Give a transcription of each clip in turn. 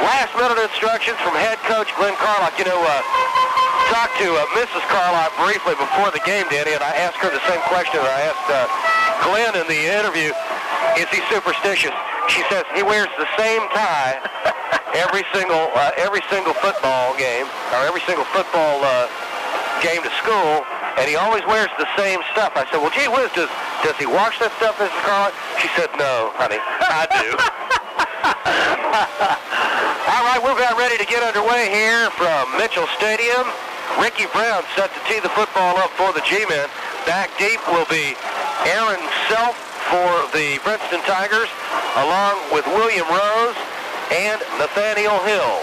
Last-minute instructions from head coach Glenn Carlock. You know, talked to Mrs. Carlock briefly before the game, Danny, and I asked her the same question that I asked Glenn in the interview. Is he superstitious? She says he wears the same tie every single football game, or every single football game to school, and he always wears the same stuff. I said, well, gee whiz, does he wash that stuff, Mrs. Carlock? She said, no, honey, I do. All right, we're about ready to get underway here from Mitchell Stadium. Ricky Brown set to tee the football up for the G-men. Back deep will be Aaron Self for the Princeton Tigers, along with William Rose and Nathaniel Hill.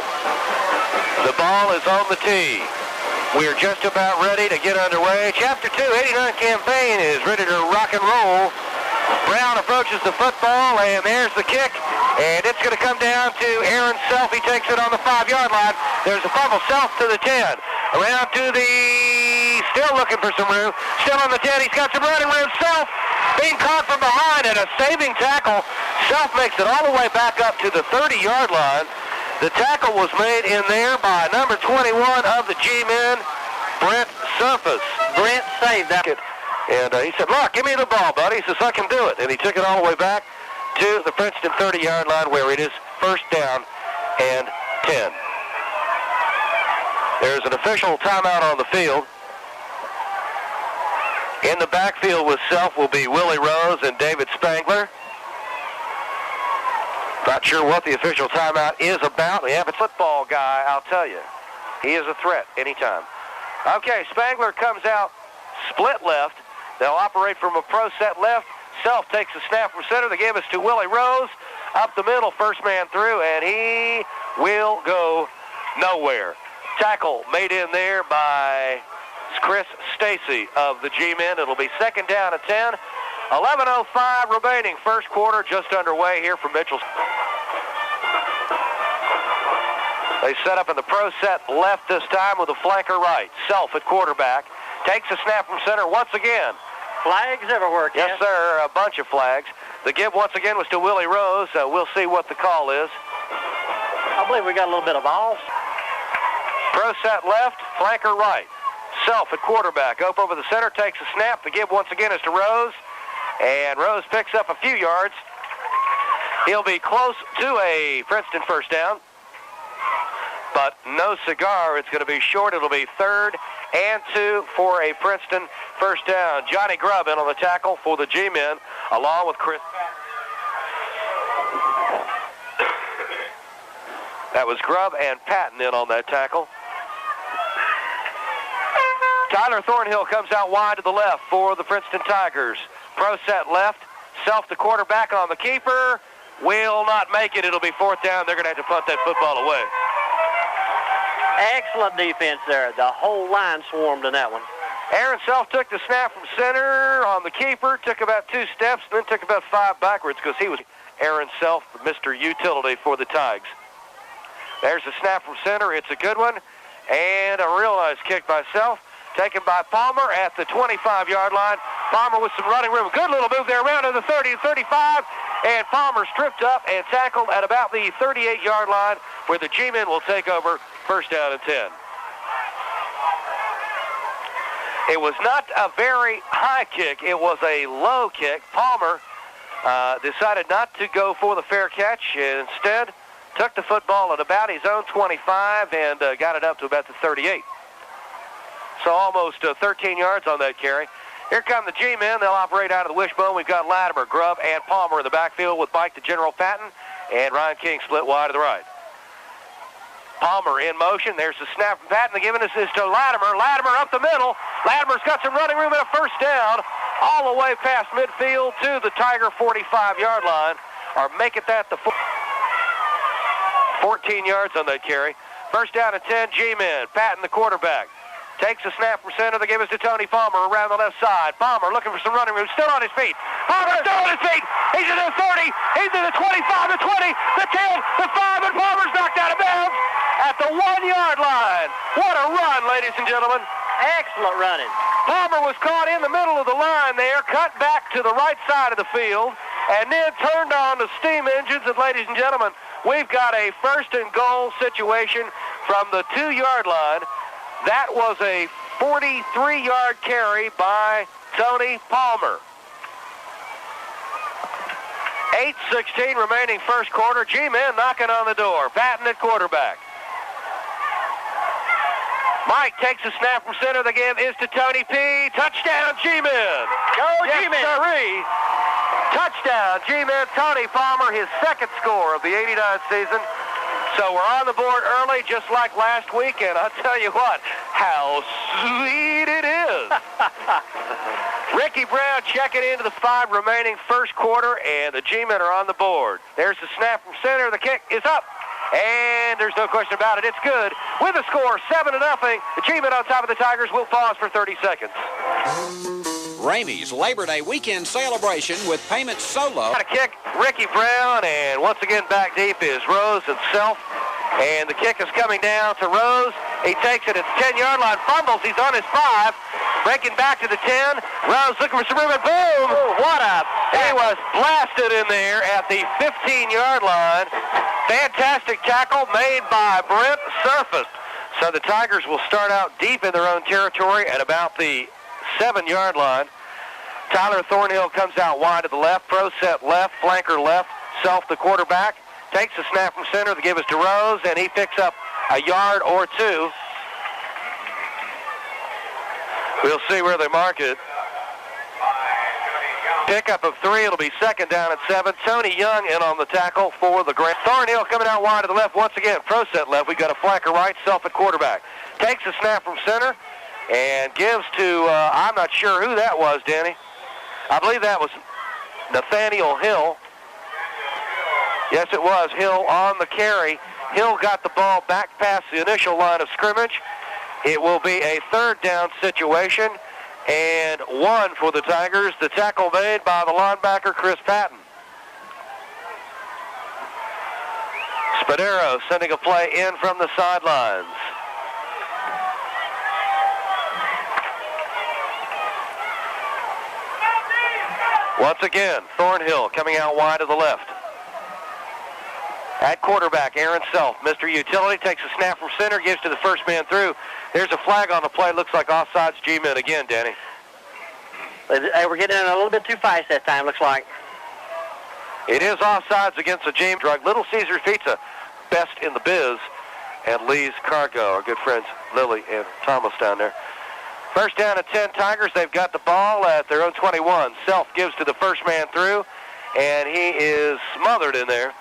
The ball is on the tee. We are just about ready to get underway. Chapter 2, 89 campaign is ready to rock and roll. Brown approaches the football, and there's the kick, and it's going to come down to Aaron Self. He takes it on the 5-yard line. There's a fumble. Self to the 10. Around to the... Still looking for some room. Still on the 10. He's got some running room. Self being caught from behind, and a saving tackle. Self makes it all the way back up to the 30-yard line. The tackle was made in there by number 21 of the G-men, Brent Surface. Brent saved that. And he said, look, give me the ball, buddy. He says, I can do it. And he took it all the way back to the Princeton 30-yard line where it is first down and 10. There's an official timeout on the field. In the backfield with Self will be Willie Rose and David Spangler. Not sure what the official timeout is about. We have a football guy, I'll tell you. He is a threat anytime. Okay, Spangler comes out split left. They'll operate from a pro set left. Self takes the snap from center. They give us to Willie Rose. Up the middle, first man through, and he will go nowhere. Tackle made in there by Chris Stacy of the G-men. It'll be second down at 10. 11:05 remaining. First quarter just underway here from Mitchell. They set up in the pro set left this time with a flanker right. Self at quarterback. Takes a snap from center once again. Flags everywhere, Ken. Yes, sir. A bunch of flags. The give once again was to Willie Rose. We'll see what the call is. I believe we got a little bit of balls. Pro set left, flanker right. Self at quarterback. Up over the center, takes a snap. The give once again is to Rose. And Rose picks up a few yards. He'll be close to a Princeton first down. But no cigar. It's going to be short. It'll be 3rd and 2 for a Princeton first down. Johnny Grubb in on the tackle for the G-men, along with Chris. That was Grubb and Patton in on that tackle. Tyler Thornhill comes out wide to the left for the Princeton Tigers. Pro set left. Self the quarterback on the keeper. Will not make it. It'll be 4th down. They're going to have to punt that football away. Excellent defense there. The whole line swarmed in that one. Aaron Self took the snap from center on the keeper, took about 2 steps, then took about 5 backwards because he was Aaron Self, Mr. Utility for the Tigers. There's the snap from center. It's a good one. And a real nice kick by Self, taken by Palmer at the 25-yard line. Palmer with some running room. Good little move there around to the 30 and 35. And Palmer stripped up and tackled at about the 38-yard line where the G-men will take over first down and 10. It was not a very high kick. It was a low kick. Palmer decided not to go for the fair catch and instead took the football at about his own 25 and got it up to about the 38. So almost 13 yards on that carry. Here come the G-men. They'll operate out of the wishbone. We've got Latimer, Grubb, and Palmer in the backfield with Mike to General Patton, and Ryan King split wide to the right. Palmer in motion. There's the snap from Patton. The giving us is to Latimer. Latimer up the middle. Latimer's got some running room and a first down all the way past midfield to the Tiger 45-yard line, or make it that the 14 yards on that carry. First down at 10, G-men. Patton, the quarterback. Takes a snap from center. They give us to Tony Palmer around the left side. Palmer looking for some running room. Still on his feet. Palmer still on his feet. He's in the 30. He's in the 25, the 20, the 10, the 5, and Palmer's knocked out of bounds at the 1-yard line. What a run, ladies and gentlemen. Excellent running. Palmer was caught in the middle of the line there, cut back to the right side of the field, and then turned on the steam engines. And ladies and gentlemen, We've got a first and goal situation from the 2-yard line. That was a 43-yard carry by Tony Palmer. 8:16 remaining first quarter. G-men knocking on the door. Patton at quarterback. Mike takes a snap from center. The give is to Tony P. Touchdown, G-men. Go, Yes, G-men. sirree. Touchdown, G-men. Tony Palmer, his second score of the 89 season. So we're on the board early, just like last week, and I'll tell you what, how sweet it is. Ricky Brown checking into the 5 remaining first quarter, and the G-men are on the board. There's the snap from center. The kick is up, and there's no question about it. It's good. With a score 7-0, the G-men on top of the Tigers will pause for 30 seconds. Ramey's Labor Day weekend celebration with payment solo. Got a kick, Ricky Brown, and once again back deep is Rose and Self. And the kick is coming down to Rose. He takes it at the 10-yard line, fumbles. He's on his 5, breaking back to the 10. Rose looking for some room, and boom! Oh, what a... He was blasted in there at the 15-yard line. Fantastic tackle made by Brent Surface. So the Tigers will start out deep in their own territory at about the 7-yard line. Tyler Thornhill comes out wide to the left, pro set left, flanker left, Self the quarterback, takes the snap from center, the give is to Rose, and he picks up a yard or 2. We'll see where they mark it. Pickup of 3, it'll be second down at 7. Tony Young in on the tackle for the Grand. Thornhill coming out wide to the left once again, pro set left, we've got a flanker right, Self at quarterback. Takes the snap from center, and gives to, I'm not sure who that was, Danny. I believe that was Nathaniel Hill. Yes, it was Hill on the carry. Hill got the ball back past the initial line of scrimmage. It will be a third down situation, and 1 for the Tigers. The tackle made by the linebacker, Chris Patton. Spadero sending a play in from the sidelines. Once again, Thornhill coming out wide to the left. At quarterback, Aaron Self, Mr. Utility, takes a snap from center, gives to the first man through. There's a flag on the play. Looks like offsides G-men again, Danny. They were getting in a little bit too fast that time, looks like. It is offsides against the James Drug. Little Caesars Pizza, best in the biz, and Lee's Cargo, our good friends Lily and Thomas down there. First down at 10 Tigers. They've got the ball at their own 21. Self gives to the first man through, and he is smothered in there.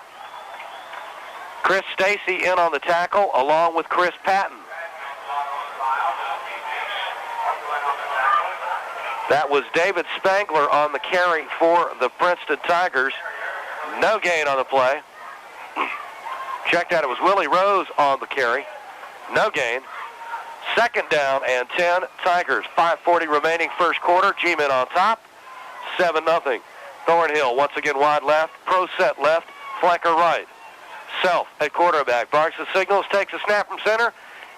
Chris Stacy in on the tackle, along with Chris Patton. That was David Spangler on the carry for the Princeton Tigers. No gain on the play. Checked out, it was Willie Rose on the carry. No gain. Second down and 10 Tigers. 5:40 remaining first quarter. G-men on top. 7-0. Thornhill once again wide left. Pro set left. Flanker right. Self at quarterback. Barks the signals. Takes a snap from center.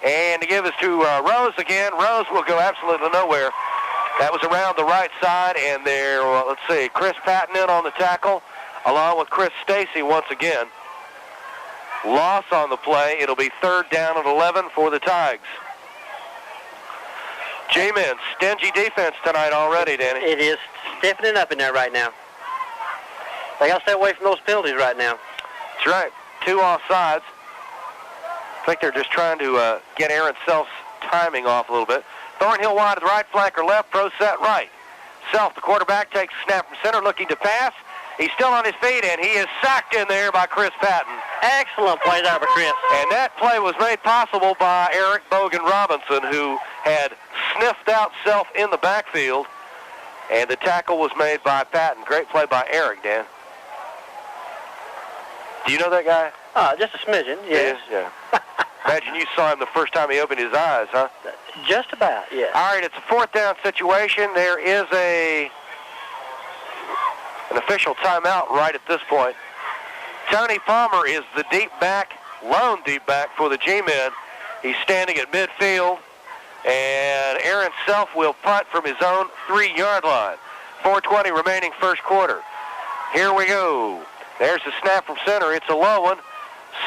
And the give is to Rose again. Rose will go absolutely nowhere. That was around the right side. And there, let's see, Chris Patton in on the tackle, along with Chris Stacy once again. Loss on the play. It'll be third down and 11 for the Tigers. G-men, stingy defense tonight already, Danny. It is stiffening up in there right now. They got to stay away from those penalties right now. That's right. 2 offsides. I think they're just trying to get Aaron Self's timing off a little bit. Thornhill wide to the right, flanker left, pro set right. Self, the quarterback, takes a snap from center, looking to pass. He's still on his feet, and he is sacked in there by Chris Patton. Excellent play there by Chris. And that play was made possible by Eric Bogan Robinson, who had sniffed out Self in the backfield, and the tackle was made by Patton. Great play by Eric, Dan. Do you know that guy? Just a smidgen, yes. Yeah. Imagine you saw him the first time he opened his eyes, huh? Just about, yes. All right, it's a fourth down situation. There is an official timeout right at this point. Tony Palmer is the deep back, lone deep back for the G-men. He's standing at midfield, and Aaron Self will punt from his own 3-yard line. 4:20 remaining first quarter. Here we go. There's the snap from center. It's a low one.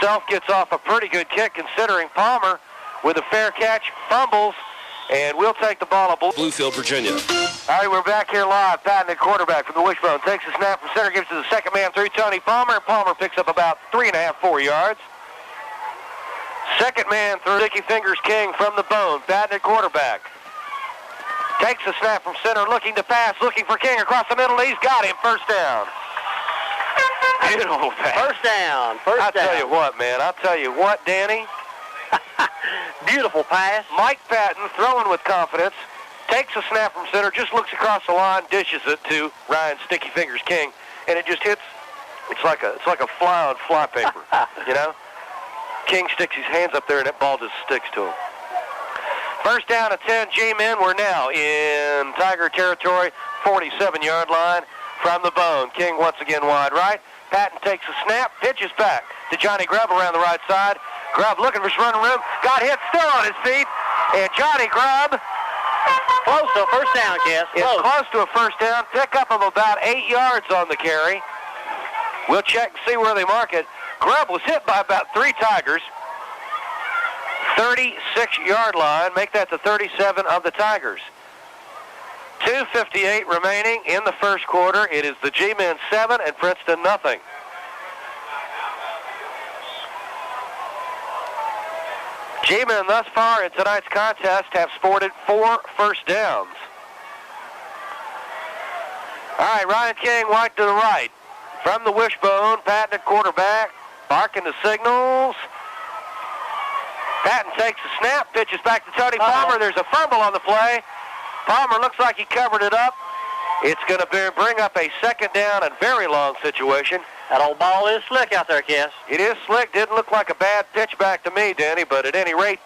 Self gets off a pretty good kick considering Palmer with a fair catch, fumbles, and we'll take the ball at Bluefield, Virginia. All right, we're back here live. Patton at quarterback from the wishbone. Takes a snap from center, gives it to the second man through Tony Palmer, and Palmer picks up about 3.5, 4 yards. Second man through Sticky Fingers King from the bone. Patton at quarterback. Takes a snap from center, looking to pass, looking for King across the middle. He's got him. First down. Beautiful pass. First down. I'll tell you what, man. I'll tell you what, Danny. Beautiful pass. Mike Patton throwing with confidence. Takes a snap from center, just looks across the line, dishes it to Ryan Sticky Fingers King, and it just hits. It's like a fly on fly paper, you know. King sticks his hands up there, and that ball just sticks to him. First down at 10, G-men. We're now in Tiger territory, 47-yard line from the bone. King once again wide right. Patton takes a snap, pitches back to Johnny Grubb around the right side. Grubb looking for some running room, got hit, still on his feet, and Johnny Grubb, close to a first down, Cass. Close to a first down. Pickup of about 8 yards on the carry. We'll check and see where they mark it. Grubb was hit by about 3 Tigers. 36-yard line. Make that the 37 of the Tigers. 2:58 remaining in the first quarter. It is the G-men 7 and Princeton nothing. G-men thus far in tonight's contest have sported 4 first downs. All right, Ryan King wide to the right. From the wishbone, Patton at quarterback, barking the signals. Patton takes a snap, pitches back to Tony Palmer. There's a fumble on the play. Palmer looks like he covered it up. It's going to bring up a second down and very long situation. That old ball is slick out there, Cass. It is slick. Didn't look like a bad pitch back to me, Danny, but at any rate,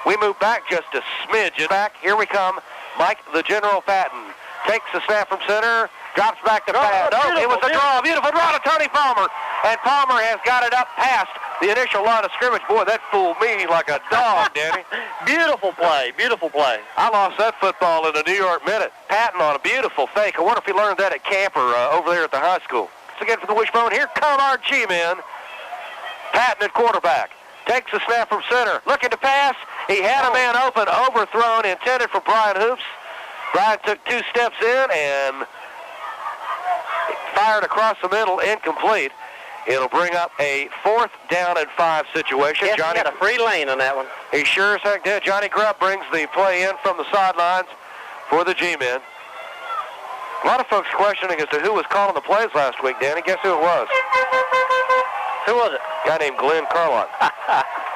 we move back just a smidge. Back, here we come. Mike, the General Patton, takes the snap from center, drops back to pass. No, it was a draw. Beautiful draw to Tony Palmer. And Palmer has got it up past the initial line of scrimmage. Boy, that fooled me like a dog, Danny. Beautiful play. Beautiful play. I lost that football in a New York minute. Patton on a beautiful fake. I wonder if he learned that at camp or over there at the high school. Again for the wishbone. Here come our G-men. Patton at quarterback. Takes the snap from center. Looking to pass. He had a man open, overthrown, intended for Brian Hoops. Brian took 2 steps in and fired across the middle, incomplete. It'll bring up a 4th down and 5 situation. Yes, Johnny he had a free lane on that one. He sure as heck did. Johnny Grubb brings the play in from the sidelines for the G-men. A lot of folks questioning as to who was calling the plays last week, Danny. Guess who it was? Who was it? A guy named Glenn Carlon.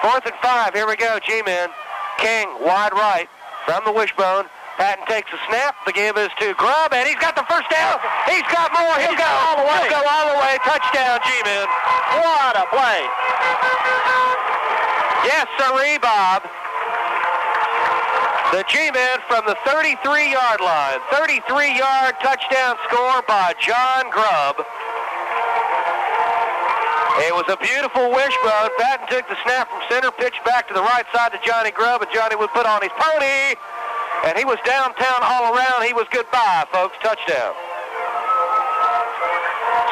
4th and 5. Here we go, G-men. King, wide right, from the wishbone. Patton takes a snap. The give is to Grubb, and he's got the first down. He's got more. He'll go all the way. He'll go all the way. Touchdown, G-men. What a play. Yes, sirree, Bob. The G-men from the 33-yard line. 33-yard touchdown score by John Grubb. It was a beautiful wishbone. Patton took the snap from center, pitched back to the right side to Johnny Grubb, and Johnny would put on his pony. And he was downtown all around. He was goodbye, folks. Touchdown.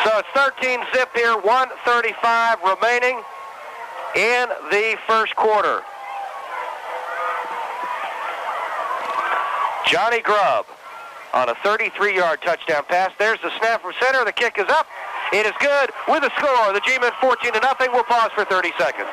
So it's 13-zip here, 1:35 remaining in the first quarter. Johnny Grubb on a 33-yard touchdown pass. There's the snap from center. The kick is up. It is good with a score. The G-men 14-0. We'll pause for 30 seconds.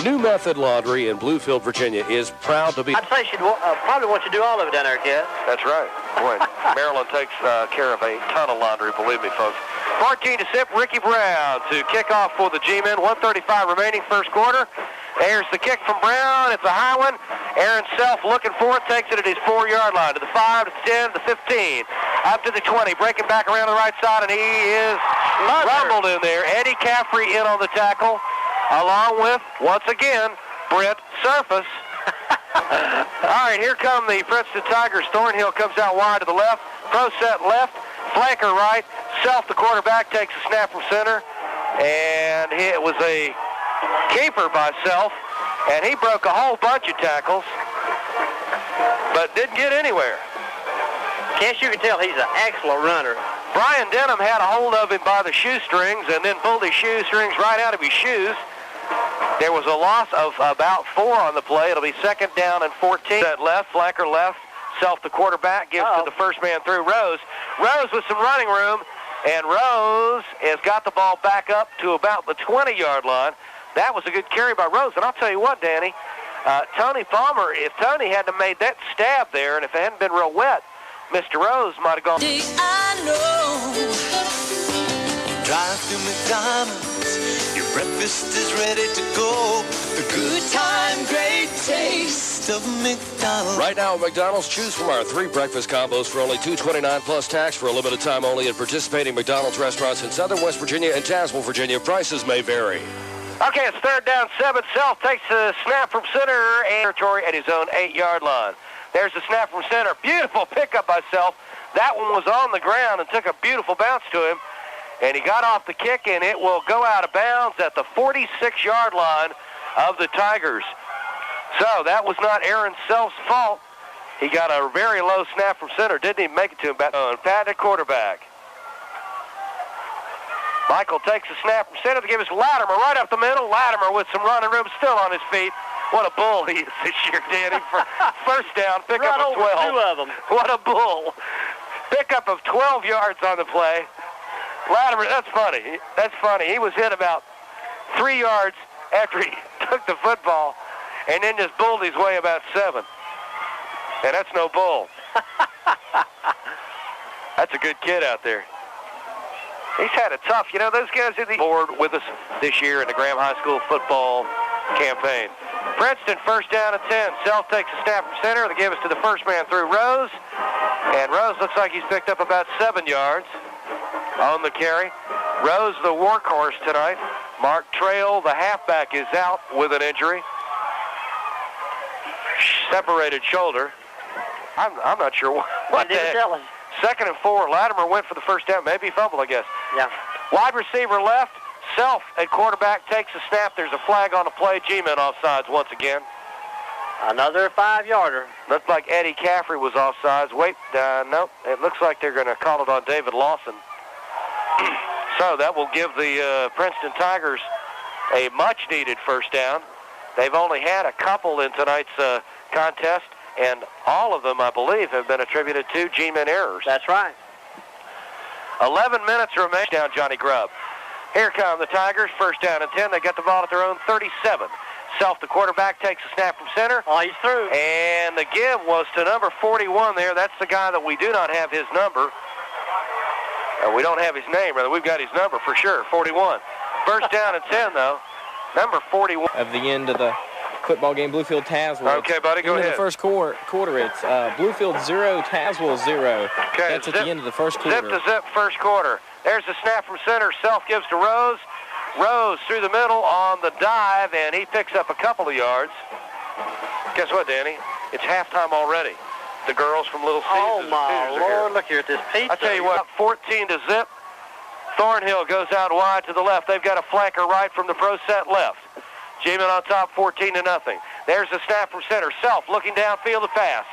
New Method Laundry in Bluefield, Virginia is proud to be... I'd say she'd probably want you to do all of it down there, Cass. That's right. Boy, Maryland takes care of a ton of laundry, believe me, folks. 14-0, Ricky Brown to kick off for the G-men. 1:35 remaining first quarter. There's the kick from Brown. It's a high one. Aaron Self looking for it. Takes it at his 4-yard line. To the 5, to the 10, to the 15. Up to the 20. Breaking back around the right side, and he is rumbled in there. Eddie Caffrey in on the tackle, along with, once again, Brent Surface. All right, here come the Princeton Tigers. Thornhill comes out wide to the left. Pro set left. Flanker right. Self, the quarterback, takes a snap from center. And it was a keeper by Self. And he broke a whole bunch of tackles, but didn't get anywhere. Cass, you can tell he's an excellent runner. Brian Denham had a hold of him by the shoestrings and then pulled his shoestrings right out of his shoes. There was a loss of about 4 on the play. It'll be 2nd down and 14. That left, flanker left. Self, the quarterback, gives to the first man through, Rose. Rose with some running room, and Rose has got the ball back up to about the 20-yard line. That was a good carry by Rose. And I'll tell you what, Danny, Tony Palmer, if Tony hadn't have made that stab there, and if it hadn't been real wet, Mr. Rose might have gone. I know. Drive through McDonald's, your breakfast is ready to go. The good time, great taste of McDonald's. Right now at McDonald's, choose from our 3 breakfast combos for only $2.29 plus tax for a limited time only at participating McDonald's restaurants in Southern West Virginia and Tazewell, Virginia. Prices may vary. Okay, it's 3rd down, 7. Self takes the snap from center and territory at his own 8-yard line. There's the snap from center. Beautiful pickup by Self. That one was on the ground and took a beautiful bounce to him. And he got off the kick, and it will go out of bounds at the 46-yard line of the Tigers. So that was not Aaron Self's fault. He got a very low snap from center. Didn't even make it to him. Pat at quarterback. Michael takes the snap from center to give us Latimer right up the middle. Latimer with some running room, still on his feet. What a bull he is this year, Danny. For first down, pickup of 12. 2 of them. What a bull. Pickup of 12 yards on the play. Latimer, that's funny. That's funny. He was hit about 3 yards after he took the football and then just bulled his way about 7. And that's no bull. That's a good kid out there. He's had it tough. You know, those guys are the board with us this year in the Graham High School football campaign. Princeton, 1st down and 10. Self takes a snap from center. They give us to the first man through, Rose. And Rose looks like he's picked up about 7 yards on the carry. Rose, the workhorse tonight. Mark Trail, the halfback, is out with an injury. Separated shoulder. I'm not sure what the heck. 2nd and 4. Latimer went for the first down. Maybe he fumbled, I guess. Yeah. Wide receiver left. Self at quarterback takes a snap. There's a flag on the play. G-men offsides once again. Another 5-yarder. Looked like Eddie Caffrey was offsides. Wait, nope. It looks like they're going to call it on David Lawson. So that will give the Princeton Tigers a much-needed first down. They've only had a couple in tonight's contest, and all of them, I believe, have been attributed to G-men errors. That's right. 11 minutes remain. Down Johnny Grubb. Here come the Tigers, 1st down and 10. They get the ball at their own 37. Self, the quarterback, takes a snap from center. Oh, he's through. And the give was to number 41 there. That's the guy that we do not have his number. We don't have his name, rather. We've got his number for sure, 41. 1st down and 10, though. Number 41. Of the end of the football game, Bluefield Tazewell. Okay, buddy, go ahead. In the first quarter, it's Bluefield 0, Tazewell 0. Okay, that's at the end of the first quarter. Zip to zip, first quarter. There's the snap from center. Self gives to Rose. Rose through the middle on the dive, and he picks up a couple of yards. Guess what, Danny? It's halftime already. The girls from Little Caesars. Oh, my Lord, look here at this pizza. I tell you what, 14 to zip. Thornhill goes out wide to the left. They've got a flanker right from the pro set left. G-men on top, 14 to nothing. There's the snap from center. Self looking downfield to pass.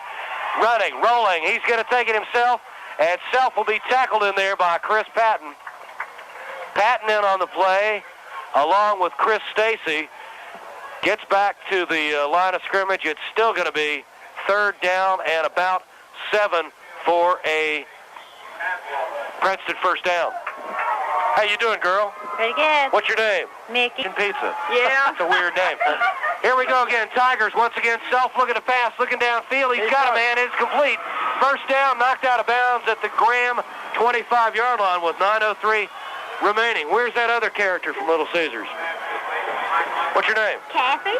Running, rolling. He's going to take it himself, and Self will be tackled in there by Chris Patton. Patton in on the play, along with Chris Stacy. Gets back to the line of scrimmage. It's still going to be 3rd down and about 7 for a Princeton first down. How you doing, girl? Pretty good. What's your name? Mickey. Pizza. Yeah. That's a weird name. Here we go again. Tigers once again. Self looking to pass, looking downfield. He's got a man. It's complete. First down, knocked out of bounds at the Graham 25-yard line with 9:03 remaining. Where's that other character from Little Caesars? What's your name? Kathy.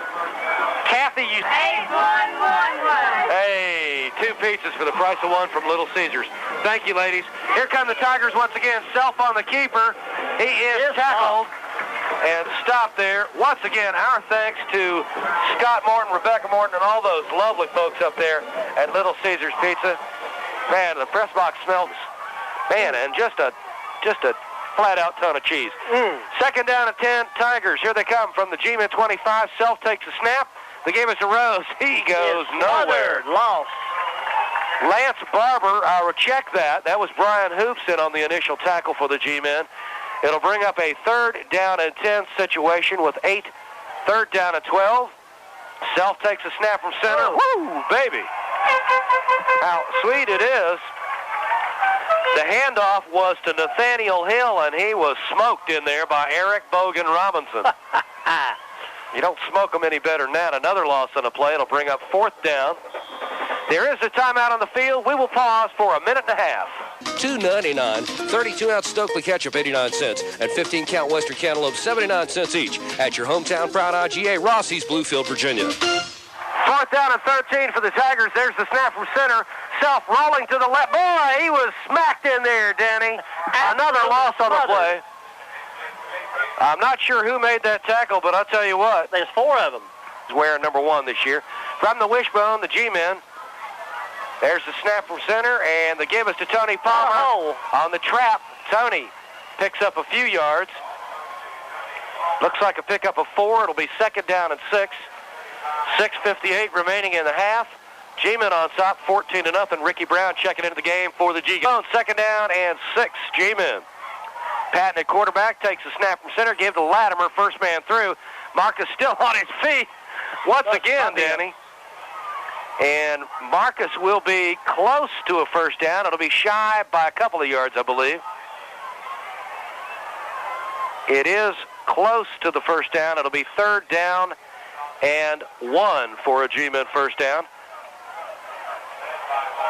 Kathy, you... 8111. Hey, 2 pizzas for the price of 1 from Little Caesars. Thank you, ladies. Here come the Tigers once again. Self on the keeper. He is tackled and stopped there. Once again, our thanks to Scott Morton, Rebecca Morton, and all those lovely folks up there at Little Caesars Pizza. Man, the press box smells, man, and just a flat-out ton of cheese. 2nd down and 10, Tigers. Here they come from the G-men 25. Self takes a snap. They gave us a Rose. He goes nowhere. Lost. Lance Barber, I will check that. That was Brian Hoopson on the initial tackle for the G-men. It'll bring up a 3rd down and 10 situation with 8 Third down and 12. Self takes a snap from center. Woo, baby. How sweet it is. The handoff was to Nathaniel Hill, and he was smoked in there by Eric Bogan Robinson. You don't smoke them any better than that. Another loss on the play. It'll bring up fourth down. There is a timeout on the field. We will pause for a minute and a half. $2.99, 32-ounce Stokely ketchup, 89 cents, and 15-count Western Cantaloupe, 79 cents each at your hometown proud IGA, Rossi's, Bluefield, Virginia. Fourth down and 13 for the Tigers. There's the snap from center. Self rolling to the left. Boy, he was smacked in there, Danny. Another loss on the play. I'm not sure who made that tackle, but I'll tell you what. There's four of them. He's wearing number 1 this year. From the wishbone, the G-men. There's the snap from center, and the give is to Tony Palmer. On the trap, Tony picks up a few yards. Looks like a pickup of 4. It'll be second down and 6. 6:58 remaining in the half. G-men on top, 14-0. Ricky Brown checking into the game for the G-men. Second down and 6, G-men. Patton at quarterback takes a snap from center, give to Latimer, first man through. Marcus still on his feet once again, Danny. And Marcus will be close to a first down. It'll be shy by a couple of yards, I believe. It is close to the first down. It'll be third down and 1 for a G-men first down.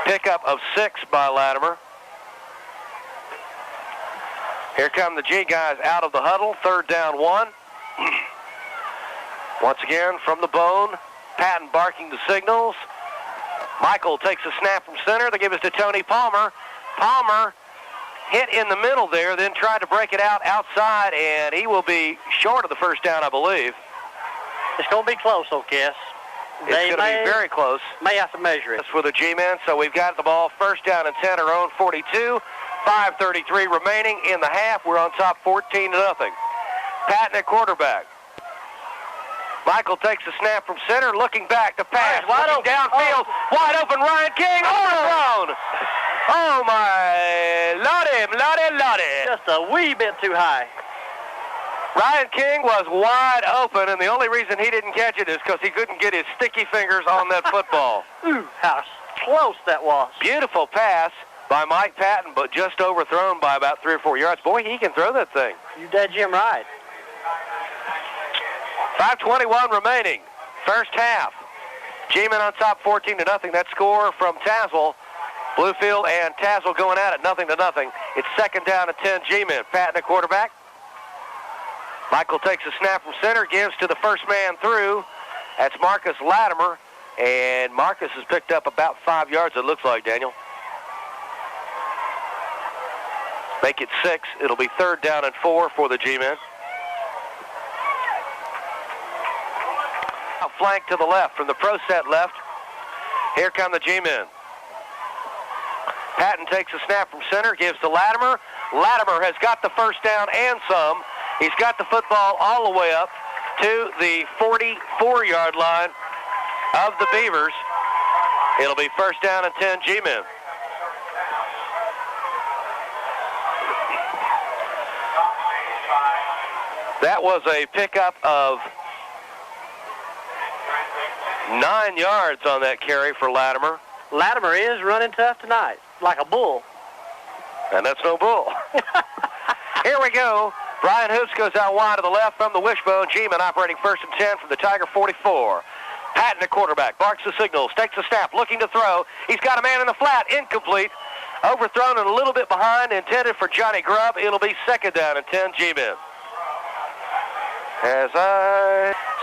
Pickup of 6 by Latimer. Here come the G guys out of the huddle. Third down 1. Once again from the bone. Patton barking the signals. Michael takes a snap from center. They give it to Tony Palmer. Palmer hit in the middle there, then tried to break it out outside, and he will be short of the first down, I believe. It's going to be close, though, Kiss. It's going to be very close. May have to measure it. That's for the G-men, so we've got the ball first down and 10, our own 42. 5:33 remaining in the half. We're on top 14-0. Patton at quarterback. Michael takes a snap from center, looking back to pass, wide open downfield, wide open. Ryan King overthrown. Oh my lordy. Just a wee bit too high. Ryan King was wide open, and the only reason he didn't catch it is because he couldn't get his sticky fingers on that football. Ooh, how close that was. Beautiful pass by Mike Patton, but just overthrown by about 3 or 4 yards. Boy, he can throw that thing. You dead Jim right. 5:21 remaining. First half. G-men on top 14-0. That score from Tazewell. Bluefield and Tazewell going at it 0-0. It's second down and 10 G-men. Patton at quarterback. Michael takes a snap from center, gives to the first man through. That's Marcus Latimer. And Marcus has picked up about 5 yards, it looks like, Daniel. Make it 6. It'll be third down and 4 for the G-men. Flank to the left from the pro set left. Here come the G-men. Patton takes a snap from center, gives to Latimer. Latimer has got the first down and some. He's got the football all the way up to the 44-yard line of the Beavers. It'll be first down and 10 G-men. That was a pickup of 9 yards on that carry for Latimer. Latimer is running tough tonight, like a bull. And that's no bull. Here we go. Brian Hoops goes out wide to the left from the wishbone. G-men operating first and 10 from the Tiger 44. Patton at quarterback, barks the signals, takes a snap, looking to throw. He's got a man in the flat, incomplete. Overthrown and a little bit behind, intended for Johnny Grubb. It'll be second down and 10 G-men.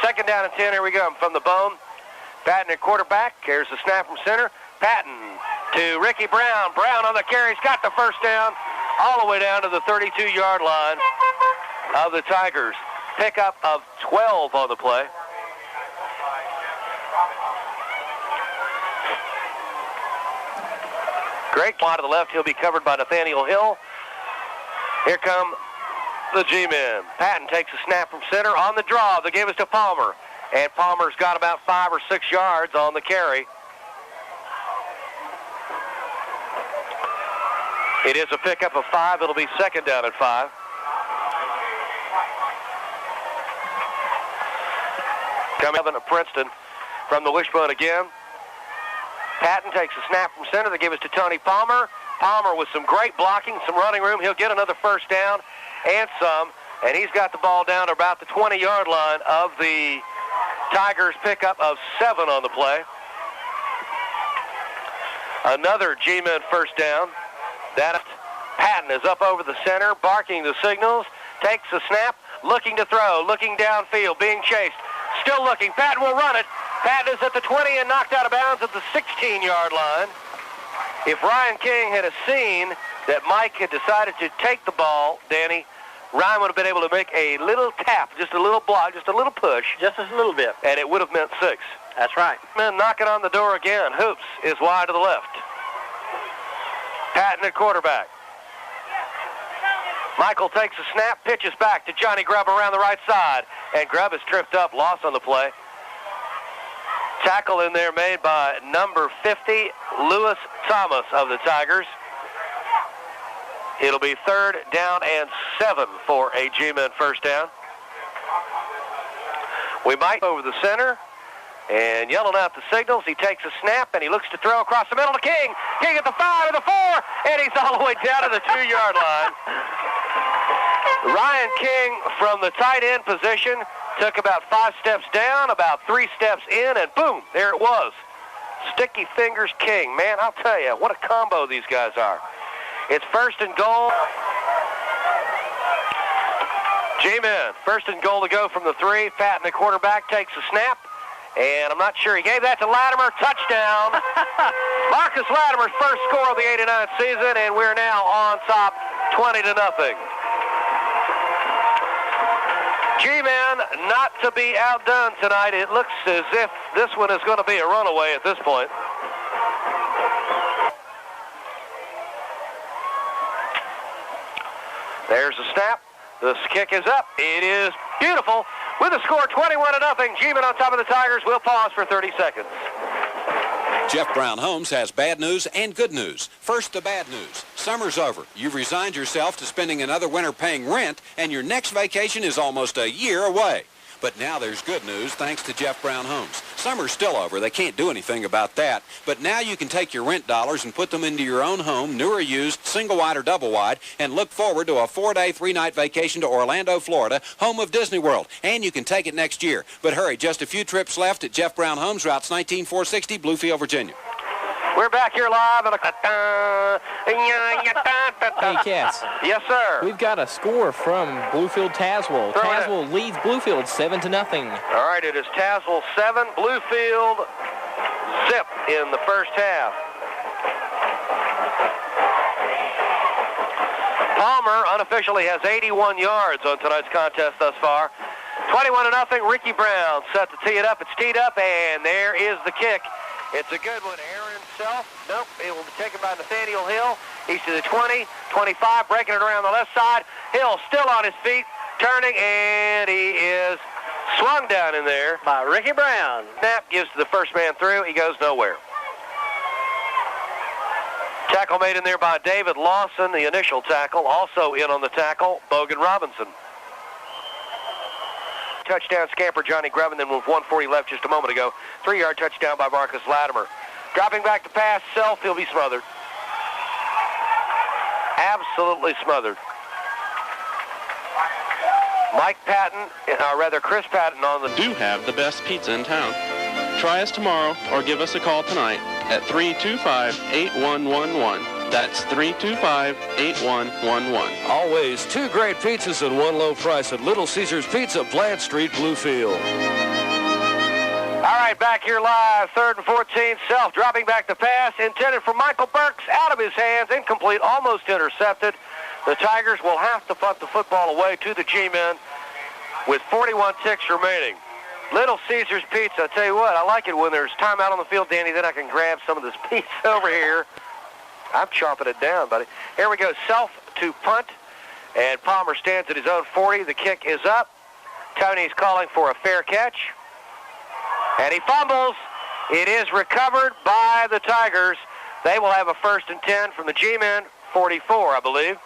Second down and 10, here we go, from the bone. Patton at quarterback, carries the snap from center. Patton to Ricky Brown. Brown on the carry, he's got the first down all the way down to the 32-yard line of the Tigers. Pickup of 12 on the play. Great plot to the left, he'll be covered by Nathaniel Hill. Here come the G-men. Patton takes a snap from center on the draw. The game is to Palmer. And Palmer's got about 5 or 6 yards on the carry. It is a pickup of 5. It'll be second down and 5. Coming up at Princeton from the wishbone again. Patton takes a snap from center. They give it to Tony Palmer. Palmer with some great blocking, some running room. He'll get another first down and some. And he's got the ball down to about the 20-yard line of the Tigers pickup of 7 on the play. Another G-men first down. That Patton is up over the center, barking the signals. Takes the snap, looking to throw, looking downfield, being chased. Still looking. Patton will run it. Patton is at the 20 and knocked out of bounds at the 16-yard line. If Ryan King had seen that Mike had decided to take the ball, Danny, Ryan would have been able to make a little tap, just a little block, just a little push. Just a little bit. And it would have meant 6. That's right. Men knocking on the door again. Hoops is wide to the left. Patton at quarterback. Michael takes a snap, pitches back to Johnny Grubb around the right side. And Grubb is tripped up, lost on the play. Tackle in there made by number 50, Lewis Thomas of the Tigers. It'll be 3rd down and 7 for a G-men first down. We might over the center and yelling out the signals. He takes a snap and he looks to throw across the middle to King. King at the 5 and the 4, and he's all the way down to the 2-yard line. Ryan King from the tight end position took about 5 steps down, about 3 steps in, and boom, there it was. Sticky fingers King. Man, I'll tell you, what a combo these guys are. It's 1st and goal. G-men, 1st and goal to go from the 3. Patton, the quarterback, takes a snap. And I'm not sure. He gave that to Latimer. Touchdown. Marcus Latimer's first score of the 89 season, and we're now on top 20-0. G-men not to be outdone tonight. It looks as if this one is going to be a runaway at this point. There's a snap. The kick is up. It is beautiful. With a score 21-0, G-men on top of the Tigers. We'll pause for 30 seconds. Jeff Brown Homes has bad news and good news. First, the bad news. Summer's over. You've resigned yourself to spending another winter paying rent, and your next vacation is almost a year away. But now there's good news thanks to Jeff Brown Homes. Summer's still over. They can't do anything about that. But now you can take your rent dollars and put them into your own home, new or used, single wide or double wide, and look forward to a 4-day, 3-night vacation to Orlando, Florida, home of Disney World. And you can take it next year. But hurry, just a few trips left at Jeff Brown Homes, routes 19460, Bluefield, Virginia. We're back here live. Hey, Cass. Yes, sir. We've got a score from Bluefield Tazewell. Tazewell leads Bluefield 7-0. All right, it is Tazewell 7, Bluefield zip in the first half. Palmer unofficially has 81 yards on tonight's contest thus far. 21-0, Ricky Brown set to tee it up. It's teed up, and there is the kick. It's a good one. Aaron Self. Nope. It will be taken by Nathaniel Hill. He's to the 20, 25, breaking it around the left side. Hill still on his feet, turning, and he is swung down in there by Ricky Brown. Snap gives to the first man through. He goes nowhere. Tackle made in there by David Lawson, the initial tackle. Also in on the tackle, Bogan Robinson. Touchdown scamper, Johnny Grubb, and then with 1:40 left just a moment ago. 3-yard touchdown by Marcus Latimer. Dropping back to pass, Self, he'll be smothered. Absolutely smothered. Mike Patton, or rather Chris Patton on the... Do have the best pizza in town. Try us tomorrow or give us a call tonight at 325-8111. That's 325-8111. Always 2 great pizzas at 1 low price at Little Caesars Pizza, Plant Street, Bluefield. All right, back here live, 3rd and 14. Self dropping back the pass, intended for Michael Burks, out of his hands, incomplete, almost intercepted. The Tigers will have to punt the football away to the G-men with 41 ticks remaining. Little Caesars Pizza, I tell you what, I like it when there's time out on the field, Danny, then I can grab some of this pizza over here. I'm chomping it down, buddy. Here we go, Self to punt, and Palmer stands at his own 40. The kick is up. Tony's calling for a fair catch, and he fumbles. It is recovered by the Tigers. They will have a 1st and 10 from the G-men, 44, I believe.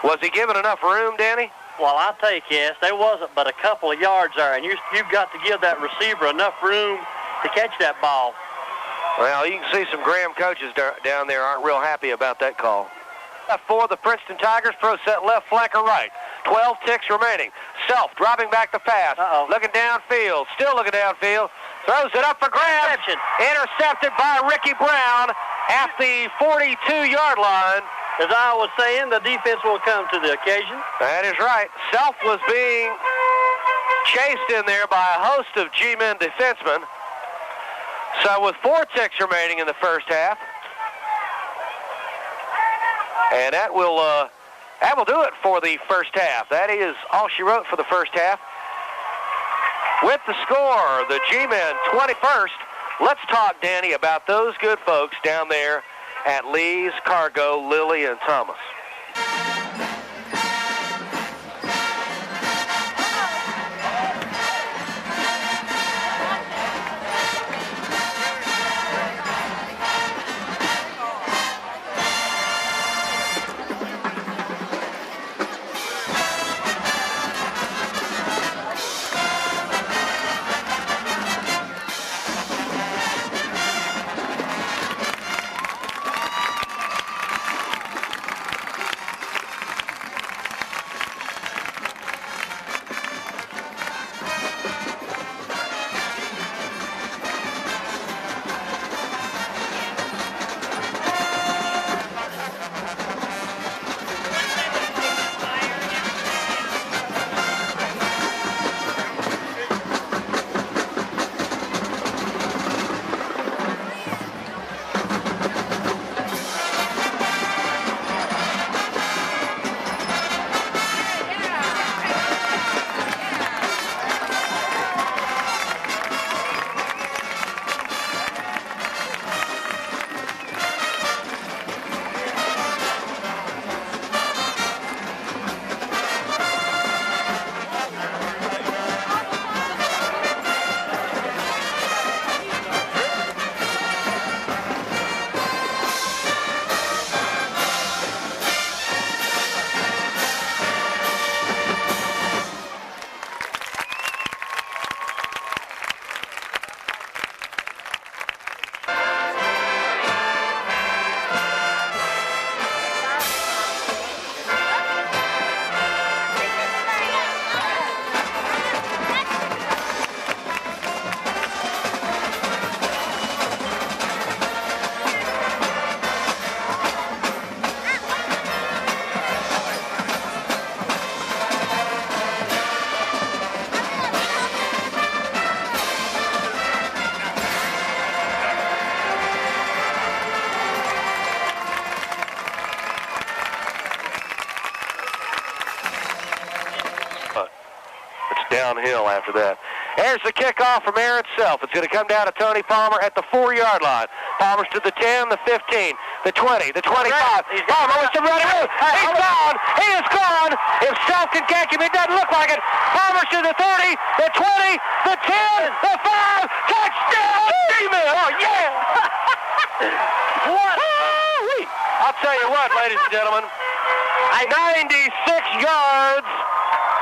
Was he given enough room, Danny? Well, I'll tell you, Cass, there wasn't but a couple of yards there, and you've got to give that receiver enough room to catch that ball. Well, you can see some Graham coaches down there aren't real happy about that call. For the Princeton Tigers, throw set left flanker right. 12 ticks remaining. Self dropping back the pass. Looking downfield. Still looking downfield. Throws it up for grabs. Intercepted by Ricky Brown at the 42-yard line. As I was saying, the defense will come to the occasion. That is right. Self was being chased in there by a host of G-men defensemen. So with 4 ticks remaining in the first half. And that will do it for the first half. That is all she wrote for the first half. With the score, the G-men 21st. Let's talk, Danny, about those good folks down there at Lee's, Cargo, Lilly, and Thomas. Downhill after that. Here's the kickoff from Aaron Self. It's going to come down to Tony Palmer at the 4-yard line. Palmer's to the 10, the 15, the 20, the 25. Palmer with some running room. He's gone. He is gone. If Self can catch him, it doesn't look like it. Palmer's to the 30, the 20, the 10, the 5. Touchdown, G-men. Oh, yeah. What? I'll tell you what, ladies and gentlemen. 96 yards.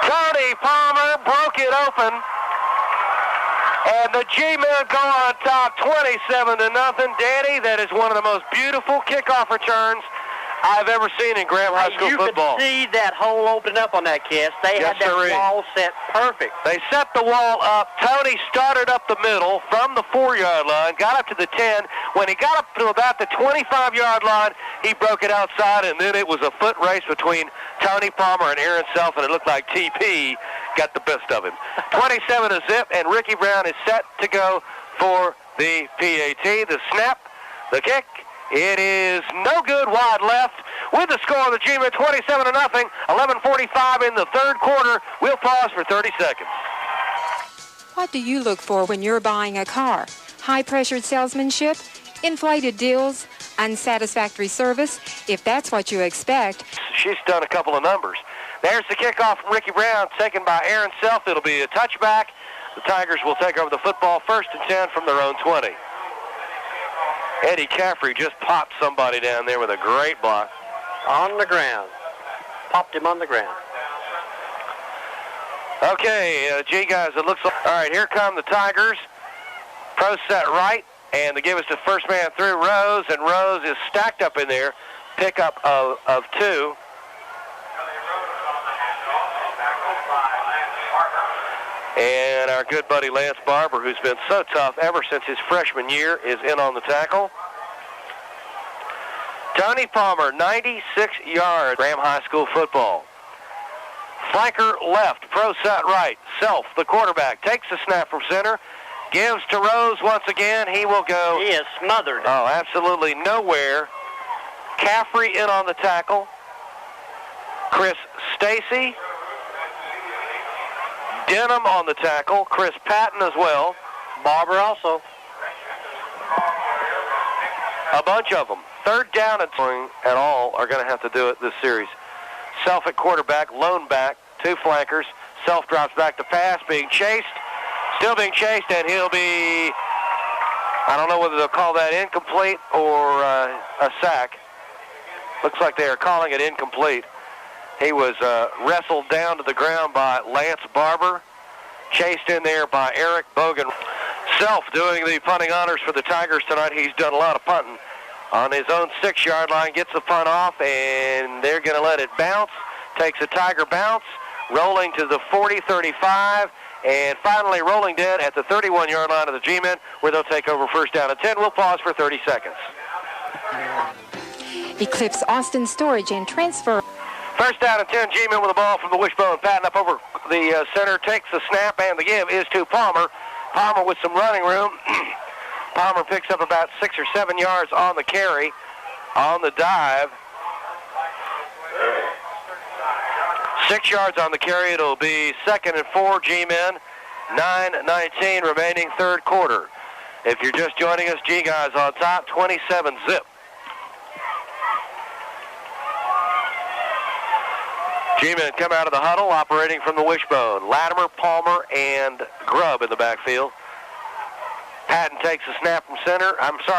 Tony Palmer broke it open, and the G-men go on top 27-0. Danny, that is one of the most beautiful kickoff returns I've ever seen in Graham High School football. You could see that hole opening up on that, Cass. They had that wall set perfect. They set the wall up. Tony started up the middle from the 4-yard line, got up to the 10. When he got up to about the 25-yard line, he broke it outside, and then it was a foot race between Tony Palmer and Aaron Self, and it looked like TP got the best of him. 27-0, and Ricky Brown is set to go for the PAT. The snap, the kick. It is no good, wide left. With the score of the G-men 27-0, 11:45 in the third quarter. We'll pause for 30 seconds. What do you look for when you're buying a car? High-pressured salesmanship? Inflated deals? Unsatisfactory service? If that's what you expect. She's done a couple of numbers. There's the kickoff from Ricky Brown, taken by Aaron Self. It'll be a touchback. The Tigers will take over the football, 1st and 10 from their own 20. Eddie Caffrey just popped somebody down there with a great block. On the ground. Popped him on the ground. Okay, G guys, it looks like, all right, here come the Tigers. Pro set right, and they give us the first man through, Rose, and Rose is stacked up in there. Pickup of 2. And our good buddy Lance Barber, who's been so tough ever since his freshman year, is in on the tackle. Tony Palmer, 96 yards, Graham High School football. Flanker left, pro set right. Self, the quarterback, takes the snap from center, gives to Rose once again. He will go. He is smothered. Oh, absolutely nowhere. Caffrey in on the tackle. Chris Stacy. Denham on the tackle. Chris Patton as well. Barber also. A bunch of them. Third down and at all are going to have to do it this series. Self at quarterback, lone back, 2 flankers. Self drops back to pass, being chased. Still being chased, and he'll be, I don't know whether they'll call that incomplete or a sack. Looks like they are calling it incomplete. He was wrestled down to the ground by Lance Barber, chased in there by Eric Bogan. Self doing the punting honors for the Tigers tonight. He's done a lot of punting. On his own 6-yard line, gets the punt off, and they're going to let it bounce. Takes a Tiger bounce, rolling to the 40, 35, and finally rolling dead at the 31-yard line of the G-Men, where they'll take over first down and 10. We'll pause for 30 seconds. Eclipse Austin Storage and Transfer. First down and 10, G-Men with the ball from the wishbone. Patton up over the center, takes the snap, and the give is to Palmer. Palmer with some running room. Palmer picks up about 6 or 7 yards on the carry, on the dive. 6 yards on the carry. It'll be 2nd and 4, G-Men. 9:19 remaining third quarter. If you're just joining us, G-Guys on top, 27-zip. G-Men come out of the huddle, operating from the wishbone. Latimer, Palmer, and Grubb in the backfield. Patton takes a snap from center.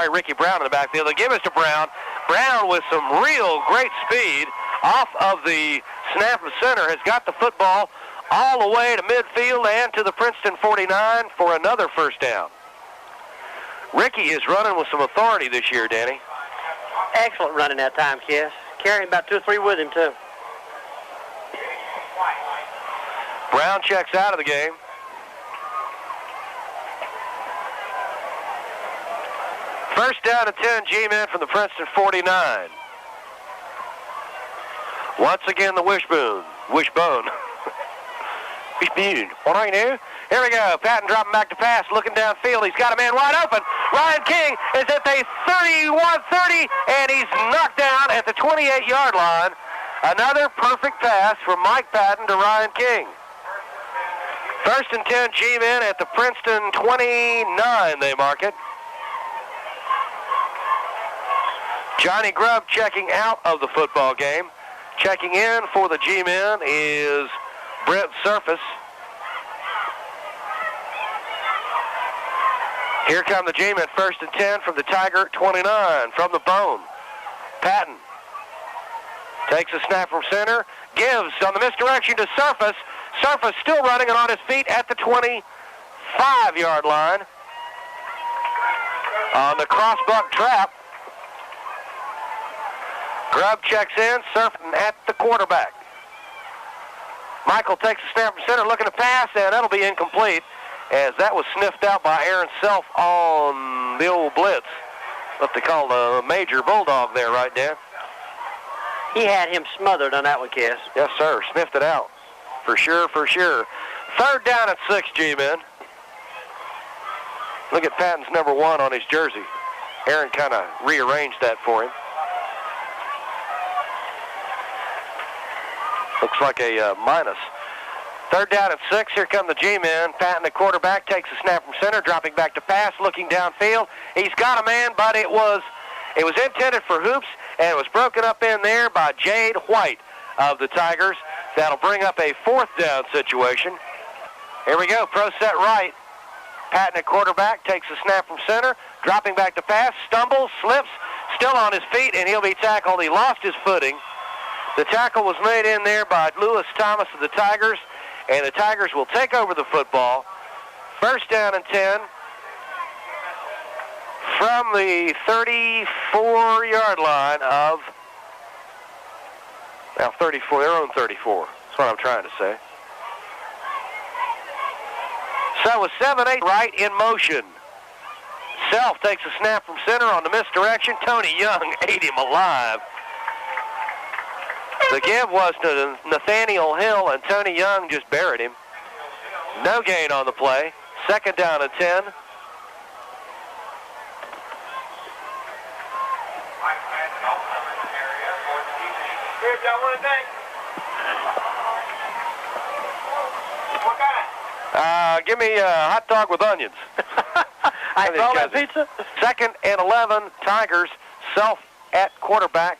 Ricky Brown in the backfield. They give us to Brown. Brown with some real great speed off of the snap from center has got the football all the way to midfield and to the Princeton 49 for another first down. Ricky is running with some authority this year, Danny. Excellent running that time, Kiss. Carrying about 2 or 3 with him, too. Brown checks out of the game. First down and 10, G-Men from the Princeton 49. Once again, the wishbone. Wishbone. What do you do? Here we go. Patton dropping back to pass, looking downfield. He's got a man wide open. Ryan King is at the 31-30, and he's knocked down at the 28-yard line. Another perfect pass from Mike Patton to Ryan King. First and 10, G-Men at the Princeton 29, they mark it. Johnny Grubb checking out of the football game. Checking in for the G-Men is Brent Surface. Here come the G-Men, first and 10 from the Tiger 29, from the bone. Patton takes a snap from center, gives on the misdirection to Surface. Surface still running and on his feet at the 25-yard line. On the crossbuck trap. Grubb checks in, Surfing at the quarterback. Michael takes a snap from center, looking to pass, and that'll be incomplete, as that was sniffed out by Aaron Self on the old blitz. What they call the major bulldog there, right, Dan? He had him smothered on that one, Kiss. Yes, sir. Sniffed it out. For sure, for sure. Third down at 6, G-Men. Look at Patton's number 1 on his jersey. Aaron kind of rearranged that for him. Looks like a minus. Third down at 6. Here come the G-Men. Patton, the quarterback, takes a snap from center, dropping back to pass, looking downfield. He's got a man, but it was intended for hoops, and it was broken up in there by Jade White of the Tigers. That'll bring up a 4th down situation. Here we go, pro set right. Patton at quarterback, takes a snap from center, dropping back to pass, stumbles, slips, still on his feet, and he'll be tackled. He lost his footing. The tackle was made in there by Lewis Thomas of the Tigers, and the Tigers will take over the football. First down and 10 from the 34-yard line of, now 34, their own 34. That's what I'm trying to say. So with 7-8 right in motion. Self takes a snap from center on the misdirection. Tony Young ate him alive. The give was to Nathaniel Hill, and Tony Young just buried him. No gain on the play. Second down and 10. Give me a hot dog with onions. I call that pizza. Second and 11, Tigers. Self at quarterback.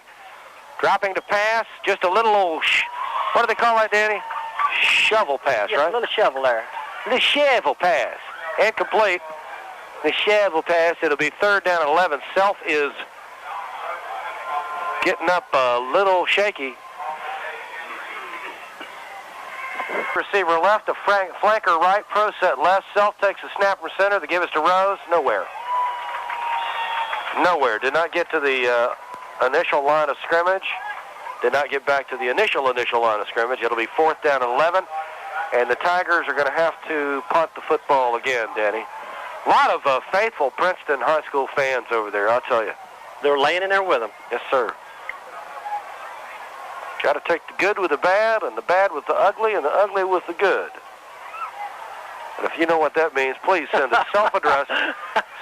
Dropping to pass. Just a little old, what do they call that, Danny? Shovel pass, yes, right? A little shovel there. The shovel pass. Incomplete. The shovel pass. It'll be third down and 11. Self is getting up a little shaky. Receiver left, a flanker right, pro set left. Self takes a snap from center. The give is to Rose. Nowhere. Nowhere. Did not get to the initial line of scrimmage. Did not get back to the initial line of scrimmage. It'll be fourth down and 11. And the Tigers are going to have to punt the football again, Danny. A lot of faithful Princeton high school fans over there, I'll tell you. They're laying in there with them. Yes, sir. Got to take the good with the bad, and the bad with the ugly, and the ugly with the good. And if you know what that means, please send a self-addressed,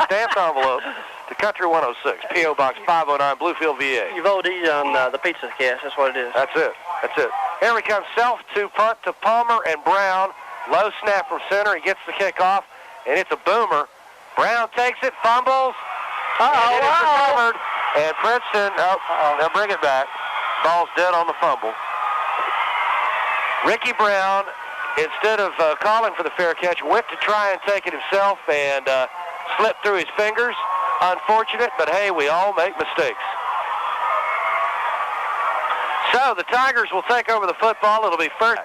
stamped envelope to Country 106, P.O. Box 509, Bluefield, VA. You've OD'd on the pizza, Cass. That's what it is. That's it. That's it. Here we come. Self to punt to Palmer and Brown. Low snap from center. He gets the kickoff, and it's a boomer. Brown takes it, fumbles, and it is recovered. And Princeton, now bring it back. Ball's dead on the fumble. Ricky Brown, instead of calling for the fair catch, went to try and take it himself and slipped through his fingers. Unfortunate, but hey, we all make mistakes. So the Tigers will take over the football. It'll be first.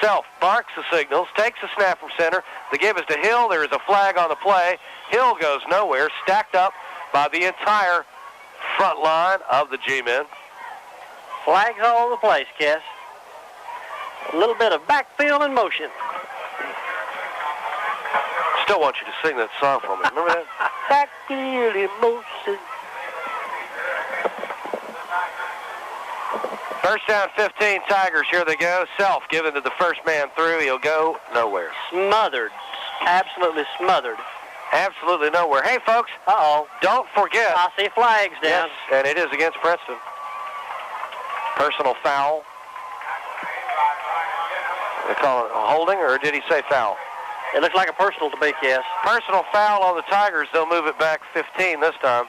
Self barks the signals, takes a snap from center. The give is to Hill. There is a flag on the play. Hill goes nowhere, stacked up by the entire front line of the G-men. Flags all over the place, Cass. A little bit of backfield in motion. Still want you to sing that song for me. Remember that? Backfield in motion. First down, 15 Tigers. Here they go. Self given to the first man through. He'll go nowhere. Smothered. Absolutely smothered. Absolutely nowhere. Hey, folks. Don't forget. I see flags down. Yes, and it is against Princeton. Personal foul. They call it a holding, or did he say foul? It looks like a personal to me, Cass. Personal foul on the Tigers. They'll move it back 15 this time.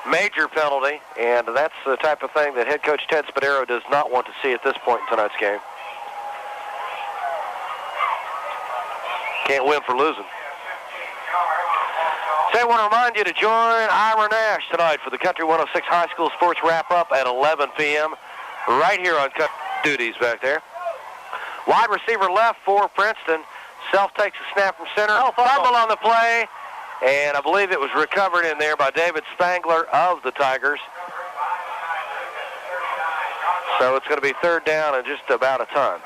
Major penalty, and that's the type of thing that head coach Ted Spadaro does not want to see at this point in tonight's game. Can't win for losing. So I want to remind you to join Ira Nash tonight for the Country 106 High School Sports Wrap-Up at 11 p.m. right here on Duties back there. Wide receiver left for Princeton. Self takes a snap from center. Fumble on the play. And I believe it was recovered in there by David Spangler of the Tigers. So it's going to be third down and just about a ton.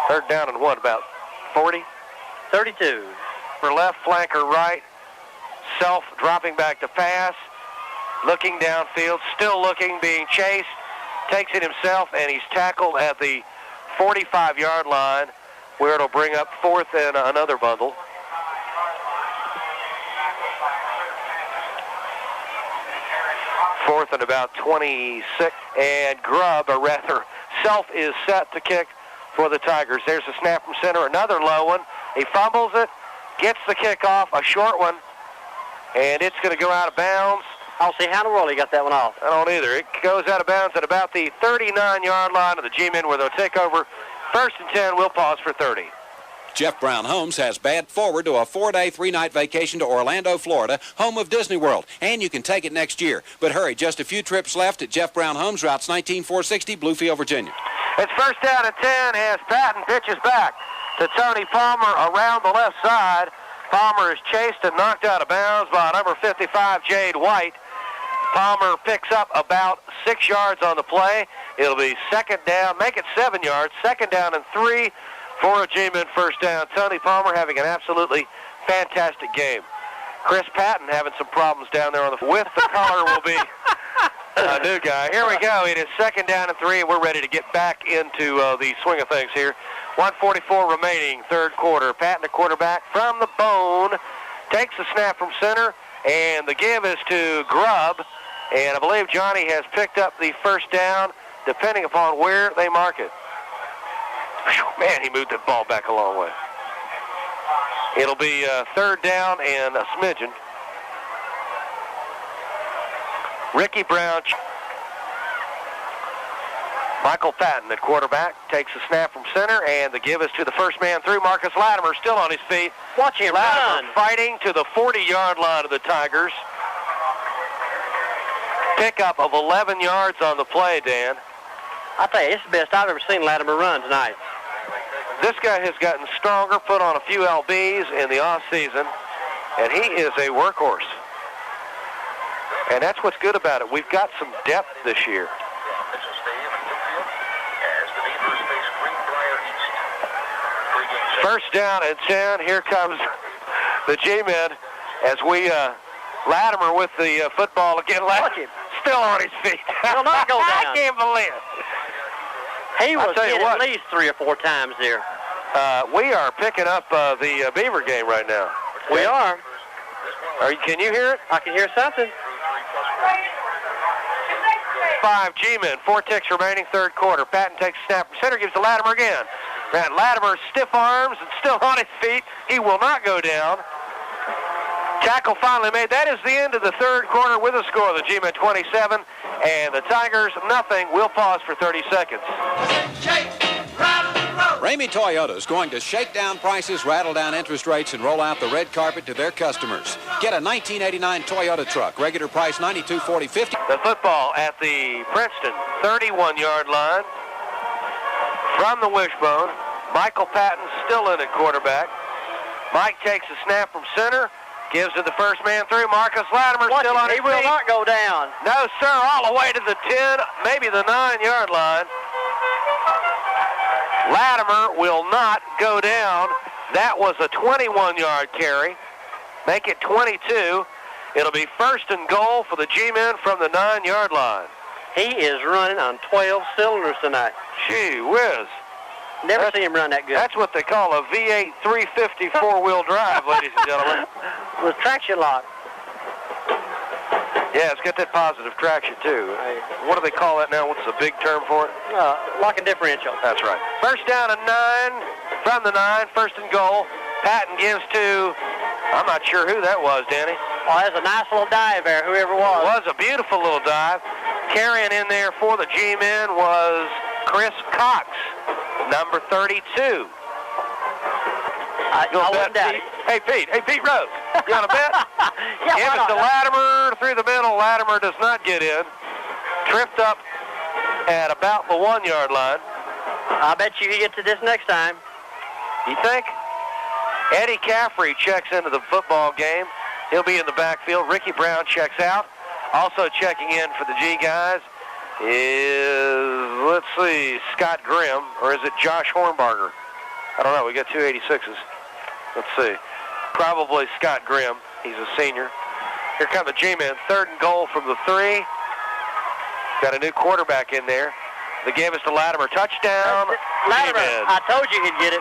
Third down and what, about 40? 32. For left, flanker right. Self dropping back to pass. Looking downfield, still looking, being chased. Takes it himself, and he's tackled at the 45-yard line, where it'll bring up fourth and another bundle. Fourth and about 26, and Grubb, or rather, Self is set to kick for the Tigers. There's a snap from center, another low one. He fumbles it, gets the kickoff, a short one, and it's going to go out of bounds. I don't see how in the world he got that one off. I don't either. It goes out of bounds at about the 39-yard line of the G-men, where they'll take over. First and 10, we'll pause for 30. Jeff Brown Homes has bad forward to a 4-day, 3-night vacation to Orlando, Florida, home of Disney World. And you can take it next year. But hurry, just a few trips left at Jeff Brown Homes, routes 19460, Bluefield, Virginia. It's first down and 10 as Patton pitches back to Tony Palmer around the left side. Palmer is chased and knocked out of bounds by number 55, Jade White. Palmer picks up about 6 yards on the play. It'll be second down, make it 7 yards, second down and 3 for a G-Men first down. Tony Palmer having an absolutely fantastic game. Chris Patton having some problems down there on the with the color will be a new guy. Here we go. It is second down and 3, and we're ready to get back into the swing of things here. 1:44 remaining, third quarter. Patton, the quarterback from the bone, takes the snap from center, and the give is to Grubb. And I believe Johnny has picked up the first down, depending upon where they mark it. Whew, man, he moved that ball back a long way. It'll be third down and a smidgen. Ricky Brown. Michael Patton at quarterback takes the snap from center, and the give is to the first man through. Marcus Latimer still on his feet. Watch him Latimer run. Fighting to the 40-yard line of the Tigers. Pickup of 11 yards on the play, Dan. I tell you, it's the best I've ever seen Latimer run tonight. This guy has gotten stronger, put on a few lbs in the offseason, and he is a workhorse. And that's what's good about it. We've got some depth this year. First down and 10. Here comes the G-Men as we Latimer with the football again. Still on his feet. Will not go down. I can't believe it. He was hit at least 3 or 4 times there. We are picking up the Beaver game right now. We are. Can you hear it? I can hear something. 5 G-Men, 4 ticks remaining, third quarter. Patton takes a snap from center, gives to Latimer again. Matt Latimer, stiff arms and still on his feet. He will not go down. Tackle finally made. That is the end of the third quarter with a score. The G-Men 27 and the Tigers nothing. We'll pause for 30 seconds. Ramey Toyota is going to shake down prices, rattle down interest rates, and roll out the red carpet to their customers. Get a 1989 Toyota truck. Regular price $92.40.50. The football at the Princeton 31-yard line. From the wishbone, Michael Patton still in at quarterback. Mike takes a snap from center, gives to the first man through. Marcus Latimer still on his feet. He will not go down. No, sir, all the way to the 10, maybe the 9-yard line. Latimer will not go down. That was a 21-yard carry. Make it 22. It'll be first and goal for the G-Men from the 9-yard line. He is running on 12 cylinders tonight. Gee whiz. Never seen him run that good. That's what they call a V8 350 four-wheel drive, ladies and gentlemen. With traction lock. Yeah, it's got that positive traction, too. What do they call that now? What's the big term for it? Lock and differential. That's right. First down and 9 from the 9, first and goal. Patton gives to, I'm not sure who that was, Danny. Oh, that's a nice little dive there, whoever it was. It was a beautiful little dive. Carrying in there for the G-Men was Chris Cox, number 32. I wouldn't doubt it. Hey, Pete Rose, you want to bet? Yeah, Give it to Latimer through the middle. Latimer does not get in. Tripped up at about the 1-yard line. I bet you he gets to this next time. You think? Eddie Caffrey checks into the football game. He'll be in the backfield. Ricky Brown checks out. Also checking in for the G guys is, let's see, Scott Grimm, or is it Josh Hornbarger? I don't know. We got 286s. Let's see. Probably Scott Grimm. He's a senior. Here come the G-Men. Third and goal from the 3. Got a new quarterback in there. The game is to Latimer. Touchdown. Latimer, G-Men. I told you he'd get it.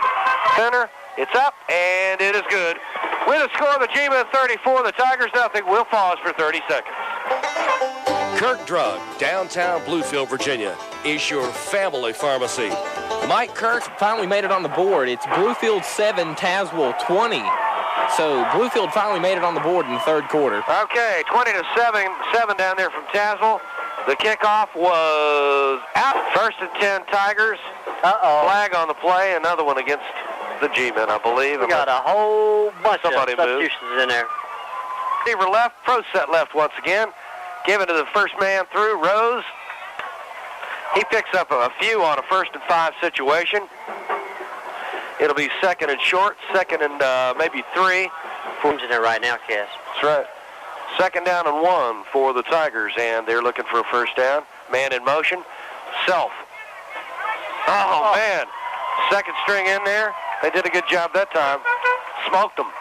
Center. It's up, and it is good. With a score of the G-Men 34, the Tigers nothing. We'll pause for 30 seconds. Kirk Drug, downtown Bluefield, Virginia, is your family pharmacy. Mike Kirk finally made it on the board. It's Bluefield 7, Tazewell 20. So Bluefield finally made it on the board in the third quarter. Okay, 20-7 down there from Tazewell. The kickoff was out. First and 10 Tigers. Flag on the play. Another one against the G-Men, I believe. We got a whole bunch of Somebody substitutions in there. Receiver left. Pro set left once again. Given to the first man through. Rose He picks up a few on a 1st and 5 situation. It'll be 2nd and short, 2nd and maybe 3. Form's in there right now, Cass. That's right. 2nd down and 1 for the Tigers, and they're looking for a 1st down. Man in motion. Self. Oh, man. 2nd string in there. They did a good job that time. Smoked them.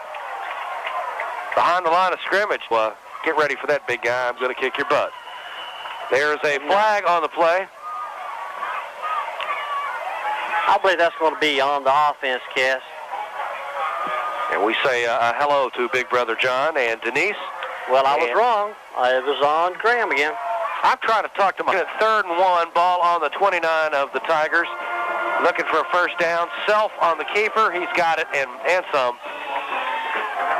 Behind the line of scrimmage. Well, get ready for that, big guy. I'm going to kick your butt. There's a flag on the play. I believe that's going to be on the offense, Cass. And we say hello to Big Brother John and Denise. Well, I was wrong. It was on Graham again. I'm trying to talk to my 3rd and 1, ball on the 29 of the Tigers. Looking for a 1st down. Self on the keeper. He's got it and some.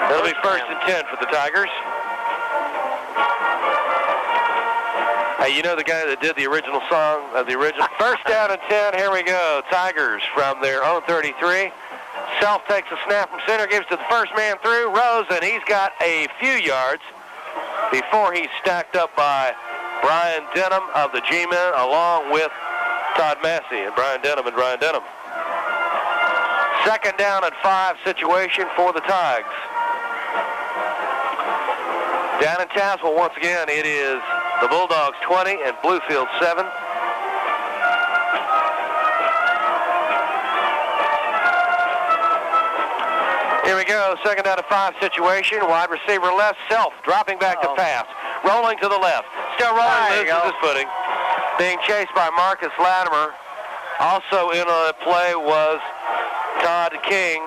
It'll be 1st and 10 for the Tigers. Hey, you know the guy that did the original song of the original? 1st down and 10. Here we go. Tigers from their own 33. Self takes a snap from center, gives to the first man through, Rose, and he's got a few yards before he's stacked up by Brian Denham of the G-Men, along with Todd Massey and Brian Denham. 2nd down and 5 situation for the Tigers. Down in Tazewell, once again, it is the Bulldogs 20 and Bluefield 7. Here we go, 2nd down and 5 situation. Wide receiver left, Self dropping back to pass. Rolling to the left. Still rolling, loses his footing. Being chased by Marcus Latimer. Also in on the play was Todd King.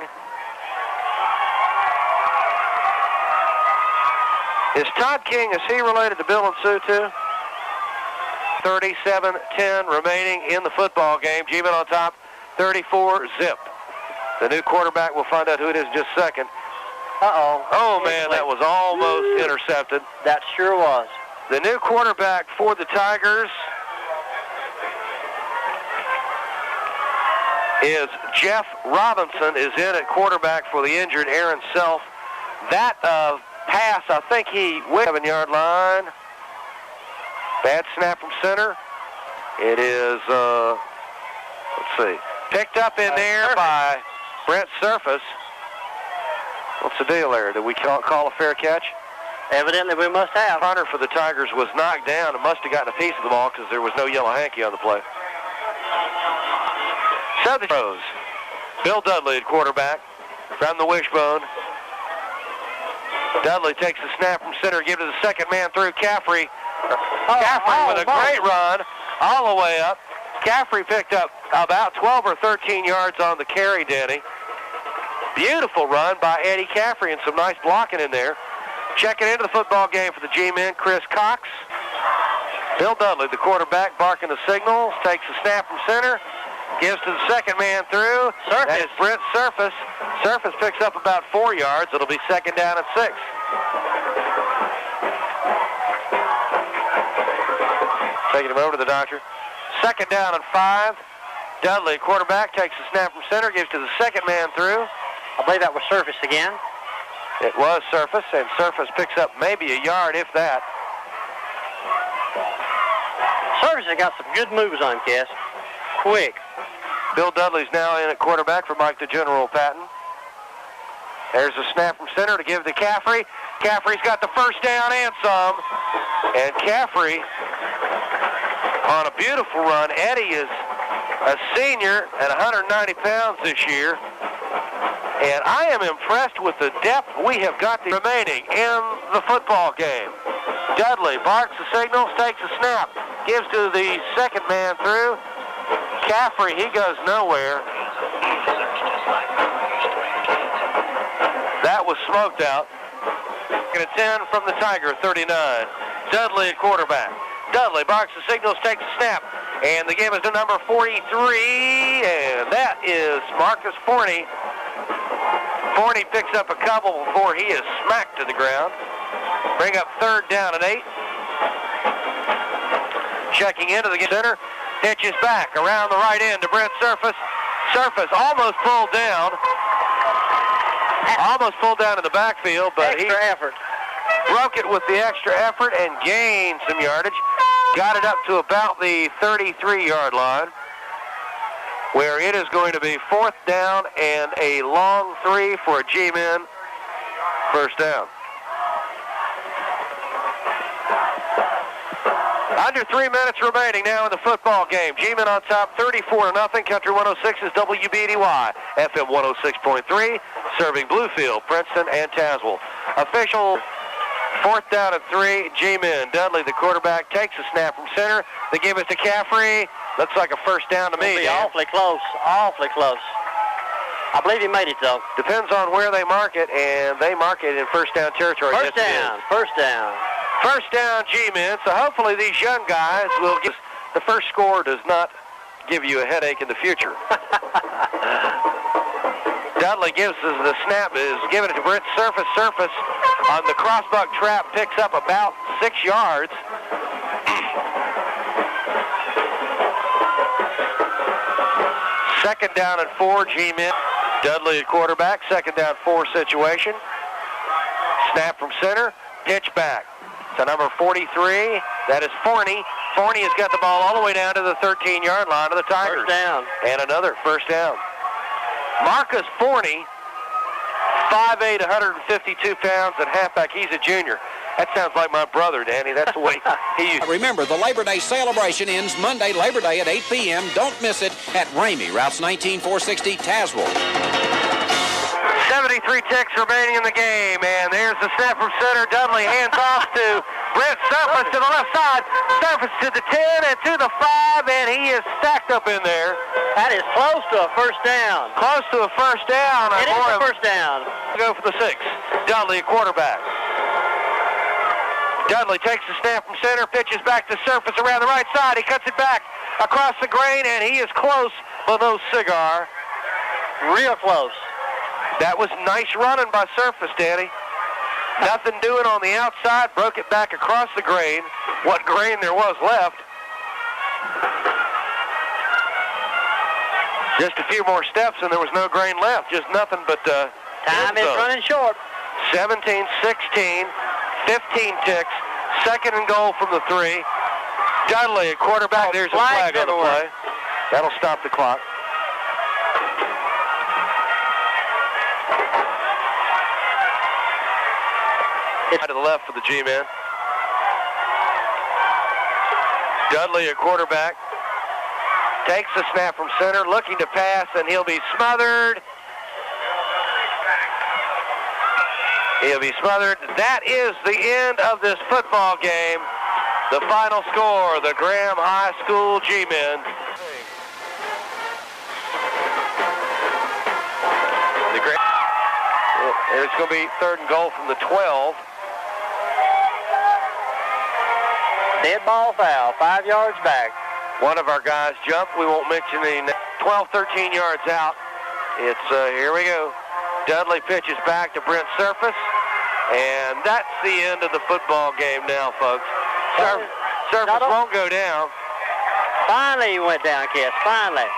Is Todd King, is he related to Bill and Sue too? 37-10 remaining in the football game. G-Men on top, 34-zip. The new quarterback, we'll find out who it is in just a second. Uh-oh. Oh, man, that was almost intercepted. That sure was. The new quarterback for the Tigers is Jeff Robinson, is in at quarterback for the injured Aaron Self. That pass, I think he went 7-yard line. Bad snap from center. It is, let's see, picked up in there by Brent Surface. What's the deal there? Did we call a fair catch? Evidently we must have. Punter for the Tigers was knocked down and must have gotten a piece of the ball because there was no yellow hanky on the play. So the throws. Bill Dudley at quarterback from the wishbone. Dudley takes the snap from center, give it to the 2nd man through, Caffrey. Caffrey with a great run all the way up. Caffrey picked up about 12 or 13 yards on the carry, Denny. Beautiful run by Eddie Caffrey and some nice blocking in there. Checking into the football game for the G-Men, Chris Cox. Bill Dudley, the quarterback, barking the signals, takes the snap from center, gives to the 2nd man through. That is Brent Surface. Surface picks up about 4 yards. It'll be 2nd down and 6. Taking him over to the doctor. 2nd down and 5. Dudley, quarterback, takes the snap from center, gives to the 2nd man through. I believe that was Surface again. It was Surface, and Surface picks up maybe a yard, if that. Surface has got some good moves on, Cass. Quick. Bill Dudley's now in at quarterback for Mike the General Patton. There's a snap from center to give to Caffrey. Caffrey's got the 1st down and some. And Caffrey on a beautiful run. Eddie is a senior at 190 pounds this year. And I am impressed with the depth we have got remaining in the football game. Dudley barks the signals, takes a snap, gives to the 2nd man through. Caffrey, he goes nowhere. That was smoked out. And a 10 from the Tiger, 39. Dudley at quarterback. Dudley barks the signals, takes a snap, and the game is to number 43, and that is Marcus Forney. Forney picks up a couple before he is smacked to the ground. Bring up 3rd down and 8. Checking into the center. Pitches back around the right end to Brent Surface. Surface almost pulled down. Almost pulled down in the backfield, but he broke it with the extra effort and gained some yardage. Got it up to about the 33-yard line, where it is going to be 4th down and a long 3 for a G-men. First down. Under 3 minutes remaining now in the football game. G-men on top 34-0. Country 106 is WBDY. FM 106.3, serving Bluefield, Princeton, and Tazewell. Official 4th down and 3, G-men. Dudley, the quarterback, takes a snap from center. They give it to Caffrey. Looks like a first down to me. It'll be awfully close, awfully close. I believe he made it, though. Depends on where they mark it, and they mark it in first down territory. First down, first down. First down, G-men. So hopefully these young guys will get the first score does not give you a headache in the future. Dudley gives us the snap, is giving it to Brent Surface. Surface on the crossbuck trap picks up about 6 yards. Second down and 4, G-men. Dudley at quarterback, second down 4 situation. Snap from center, pitch back to number 43. That is Forney. Forney has got the ball all the way down to the 13-yard line of the Tigers. First down. And another first down. Marcus Forney, 5'8", 152 pounds at halfback. He's a junior. That sounds like my brother, Danny. That's the way he used. Remember, the Labor Day celebration ends Monday, Labor Day at 8 p.m. Don't miss it at Ramey, routes 19-460, Tazewell. 73 ticks remaining in the game, and there's the snap from center. Dudley hands off to Brent Surface to the left side. Surface to the 10 and to the 5, and he is stacked up in there. That is close to a first down. Close to a first down. It is a first down. Go for the 6. Dudley, quarterback. Dudley takes the snap from center, pitches back to Surface around the right side. He cuts it back across the grain, and he is close below Cigar. Real close. That was nice running by Surface, Danny. Nothing doing on the outside. Broke it back across the grain. What grain there was left. Just a few more steps, and there was no grain left. Just nothing but time is running short. 17, 16, 15 ticks. Second and goal from the 3. Dudley at quarterback. There's a flag on the play. That'll stop the clock. To the left for the G-men. Dudley at quarterback. Takes the snap from center, looking to pass, and he'll be smothered. He'll be smothered. That is the end of this football game. The final score, the Graham High School G-men. It's going to be third and goal from the 12. Dead ball foul, 5 yards back. One of our guys jumped. We won't mention any. 12, 13 yards out. It's, here we go. Dudley pitches back to Brent Surface. And that's the end of the football game now, folks. Surface won't go down. Finally he went down, Kiss. Finally.